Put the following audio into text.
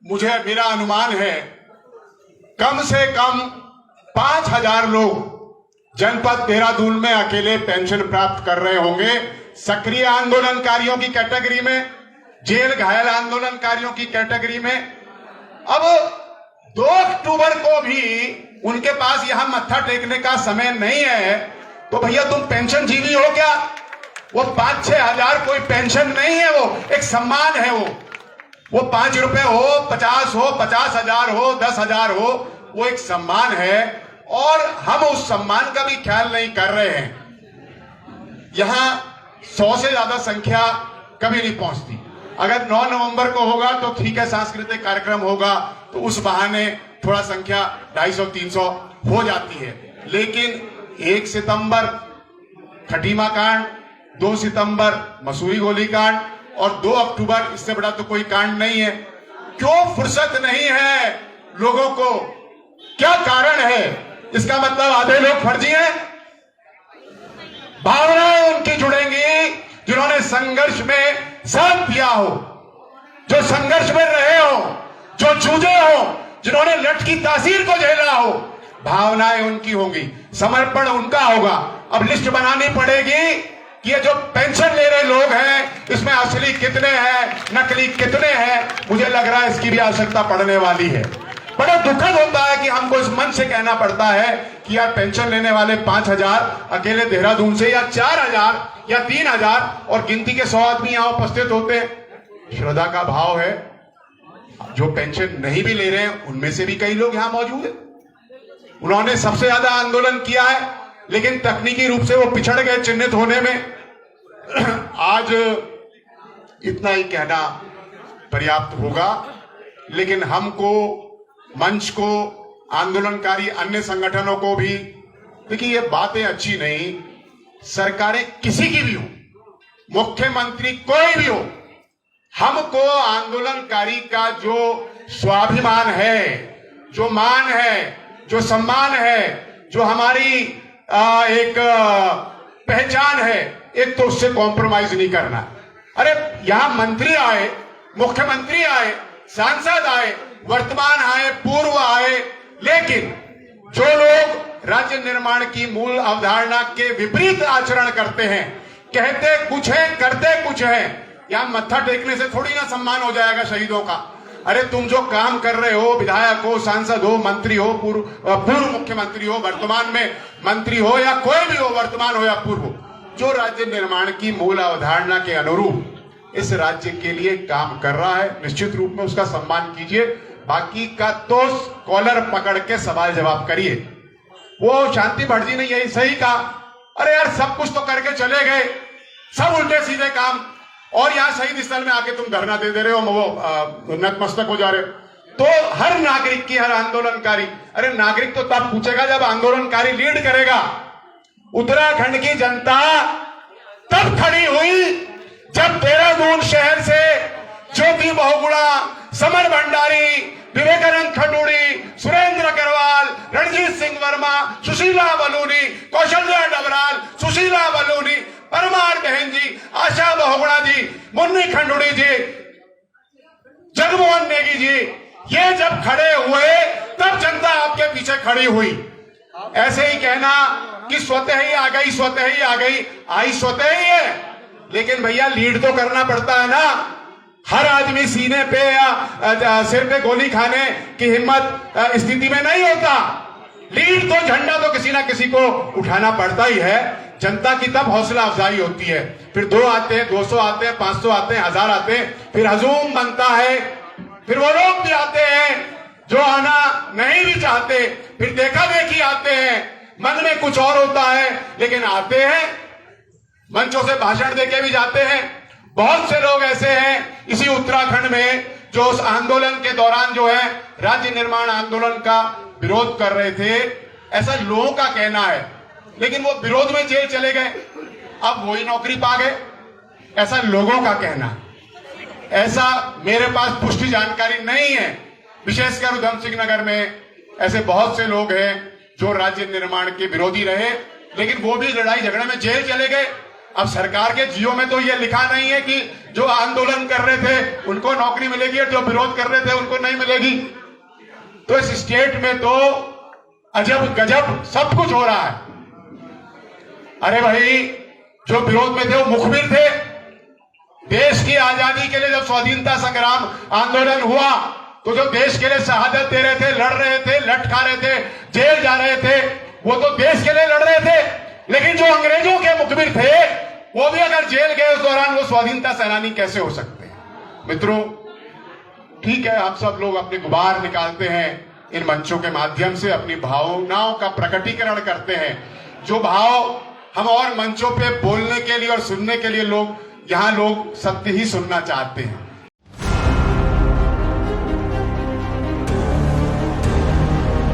मेरा अनुमान है कम से कम 5,000 लोग जनपद देहरादून में अकेले पेंशन प्राप्त कर रहे होंगे। सक्रिय आंदोलनकारियों की कैटेगरी में, जेल घायल आंदोलनकारियों की कैटेगरी में। अब 2 अक्टूबर को भी उनके पास यहां मत्था टेकने का समय नहीं है, तो भैया तुम पेंशन जीवी हो क्या? वो 5-6 हजार कोई पेंशन नहीं है, वो एक सम्मान है। वो 5 रुपए हो, 50 हो, 50,000 हो, 10,000 हो, वो एक सम्मान है और हम उस सम्मान का भी ख्याल नहीं कर रहे हैं। यहां 100 से ज्यादा संख्या कभी नहीं पहुंचती। अगर 9 नवंबर को होगा तो ठीक है, सांस्कृतिक कार्यक्रम होगा तो उस बहाने थोड़ा संख्या 250-300 हो जाती है, लेकिन 1 सितंबर खटीमा कांड, 2 सितंबर मसूरी गोलीकांड और 2 अक्टूबर, इससे बड़ा तो कोई कांड नहीं है। क्यों फुर्सत नहीं है लोगों को? क्या कारण है? इसका मतलब आधे लोग फर्जी हैं। भावनाएं उनकी जुड़ेंगी जिन्होंने संघर्ष में साथ दिया हो, जो संघर्ष में रहे हो, जो जूझे हो, जिन्होंने लठ की तासीर को झेला हो। भावनाएं उनकी होंगी, समर्पण उनका होगा। अब लिस्ट बनानी पड़ेगी कि ये जो पेंशन ले रहे लोग हैं इसमें असली कितने हैं, नकली कितने हैं। मुझे लग रहा है इसकी भी आवश्यकता पड़ने वाली है। बड़ा दुखद होता है कि हमको इस मन से कहना पड़ता है कि यार पेंशन लेने वाले 5,000 अकेले देहरादून से, या 4,000 या 3,000, और गिनती के 100 आदमी यहां उपस्थित होते हैं। श्रद्धा का भाव है, जो पेंशन नहीं भी ले रहे हैं उनमें से भी कई लोग यहां मौजूद है। उन्होंने सबसे ज्यादा आंदोलन किया है, लेकिन तकनीकी रूप से वो पिछड़ गए चिन्हित होने में। आज इतना ही कहना पर्याप्त होगा, लेकिन हमको, मंच को, आंदोलनकारी अन्य संगठनों को भी, देखिए ये बातें अच्छी नहीं। सरकारें किसी की भी हो, मुख्यमंत्री कोई भी हो, हमको आंदोलनकारी का जो स्वाभिमान है, जो मान है, जो सम्मान है, जो हमारी एक पहचान है, एक तो उससे कॉम्प्रोमाइज नहीं करना। अरे यहां मंत्री आए, मुख्यमंत्री आए, सांसद आए, वर्तमान आए, पूर्व आए, लेकिन जो लोग राज्य निर्माण की मूल अवधारणा के विपरीत आचरण करते हैं, कहते कुछ है, करते कुछ है, यहां मत्था टेकने से थोड़ी ना सम्मान हो जाएगा शहीदों का। अरे तुम जो काम कर रहे हो, विधायक हो, सांसद हो, मंत्री हो, पूर्व मुख्यमंत्री हो, वर्तमान में मंत्री हो, या कोई भी हो, वर्तमान हो या पूर्व हो, जो राज्य निर्माण की मूल अवधारणा के अनुरूप इस राज्य के लिए काम कर रहा है, निश्चित रूप में उसका सम्मान कीजिए। बाकी का तो कॉलर पकड़ के सवाल जवाब करिए। वो शांति भट्ट जी ने यही सही कहा, अरे यार सब कुछ तो करके चले गए, सब उल्टे सीधे काम, और यहां शहीद स्थल में आके तुम धरना दे रहे हो, वो नतमस्तक हो जा रहे हो। तो हर नागरिक की, हर आंदोलनकारी, अरे नागरिक तो तब पूछेगा जब आंदोलनकारी लीड करेगा। उत्तराखंड की जनता तब खड़ी हुई जब देहरादून शहर से ज्योति बहुगुणा, समर भंडारी, विवेकानंद खंडूड़ी, सुरेंद्र अग्रवाल, रणजीत सिंह वर्मा, सुशीला बलूनी, कौशल्या डबराल, सुशीला बलूनी, परमार बहन जी, आशा बहुगुणा जी, मुन्नी खंडूड़ी जी, जगमोहन नेगी जी, ये जब खड़े हुए तब जनता आपके पीछे खड़ी हुई। ऐसे ही कहना कि स्वतः ही आ गई, स्वतः ही आ गई, आई स्वतः ही है, लेकिन भैया लीड तो करना पड़ता है ना। हर आदमी सीने पे या सिर पे गोली खाने की हिम्मत स्थिति में नहीं होता। लीड तो, झंडा तो किसी ना किसी को उठाना पड़ता ही है। जनता की तब हौसला अफजाई होती है, फिर 2 आते हैं, 200 आते हैं, 500 आते हैं, 1000 आते हैं, फिर हजूम बनता है, फिर वो लोग भी आते हैं जो आना नहीं भी चाहते, फिर देखा देखी आते हैं, मन में कुछ और होता है लेकिन आते हैं, मंचों से भाषण देके भी जाते हैं। बहुत से लोग ऐसे हैं इसी उत्तराखंड में जो उस आंदोलन के दौरान जो है राज्य निर्माण आंदोलन का विरोध कर रहे थे, ऐसा लोगों का कहना है, लेकिन वो विरोध में जेल चले गए, अब वही नौकरी पा गए, ऐसा लोगों का कहना। ऐसा मेरे पास पुष्टि जानकारी नहीं है। विशेषकर उधम सिंह नगर में ऐसे बहुत से लोग हैं जो राज्य निर्माण के विरोधी रहे, लेकिन वो भी लड़ाई झगड़े में जेल चले गए। अब सरकार के जियो में तो ये लिखा नहीं है कि जो आंदोलन कर रहे थे उनको नौकरी मिलेगी और जो विरोध कर रहे थे उनको नहीं मिलेगी। तो इस स्टेट में तो अजब गजब सब कुछ हो रहा है। अरे भाई, जो विरोध में थे वो मुखबिर थे। देश की आजादी के लिए जब स्वाधीनता संग्राम आंदोलन हुआ तो जो देश के लिए शहादत दे रहे थे, लड़ रहे थे, लट खा रहे थे, जेल जा रहे थे, वो तो देश के लिए लड़ रहे थे। लेकिन जो अंग्रेजों के मुखबिर थे वो भी अगर जेल गए उस दौरान, वो स्वाधीनता सेनानी कैसे हो सकते हैं? मित्रों, ठीक है, आप सब लोग अपने गुबार निकालते हैं, इन मंचों के माध्यम से अपनी भावनाओं का प्रकटीकरण करते हैं। जो भाव हम और मंचों पे बोलने के लिए और सुनने के लिए लोग सत्य ही सुनना चाहते हैं।